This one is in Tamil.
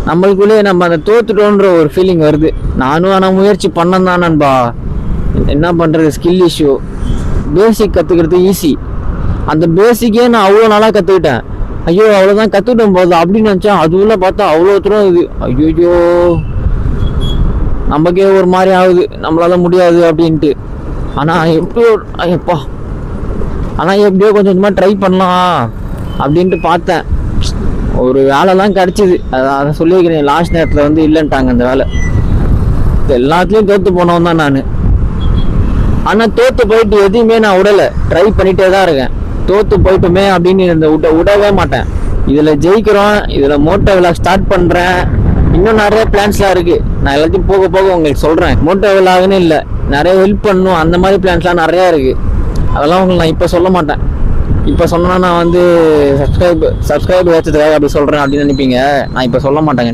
நம்மளுக்குள்ளே நம்ம அந்த தோத்துட்டோன்ற ஒரு ஃபீலிங் வருது. நானும் ஆனால் முயற்சி பண்ணதான் நண்பா. என்ன பண்ணுறது, ஸ்கில் இஷ்யூ. பேசிக் கற்றுக்கிறது ஈஸி, அந்த பேசிக்கே நான் அவ்வளோ நாளாக கற்றுக்கிட்டேன். ஐயோ அவ்வளோதான் கற்றுக்கிட்டோம் போது அப்படின்னு நினச்சா அதுவுள்ள பார்த்தா அவ்வளோ தூரம் இது. ஐயோ நமக்கே ஒரு மாதிரி ஆகுது, நம்மளால முடியாது அப்படின்ட்டு. ஆனால் எப்படியோ ஐயப்பா, ஆனால் எப்படியோ கொஞ்சம் கொஞ்சமாக ட்ரை பண்ணலாம் அப்படின்ட்டு பார்த்தேன். ஒரு வேலைலாம் கிடச்சிது, அதை சொல்லியிருக்கிறேன். லாஸ்ட் நேரத்தில் வந்து இல்லைன்ட்டாங்க அந்த வேலை. எல்லாத்துலேயும் தோற்று போனவன் தான் நான். ஆனால் தோற்று போயிட்டு எதையுமே நான் விடலை, ட்ரை பண்ணிகிட்டே தான் இருக்கேன். தோற்று போயிட்டுமே அப்படின்னு இந்த விடவே மாட்டேன். இதில் ஜெயிக்கிறோம், இதில் மோட்டோ விலாக் ஸ்டார்ட் பண்ணுறேன். இன்னும் நிறைய பிளான்ஸ்லாம் இருக்குது, நான் எல்லாத்தையும் போக போக உங்களுக்கு சொல்கிறேன். மோட்டோ விலாக்னு இல்லை, நிறைய ஹெல்ப் பண்ணணும், அந்த மாதிரி பிளான்ஸ்லாம் நிறையா இருக்குது. அதெல்லாம் உங்களுக்கு நான் இப்போ சொல்ல மாட்டேன். இப்போ சொன்னா நான் வந்து சப்ஸ்கிரைப் ஏற்றதுக்காக அப்படி சொல்கிறேன் அப்படின்னு நினைப்பீங்க. நான் இப்போ சொல்ல மாட்டேங்க.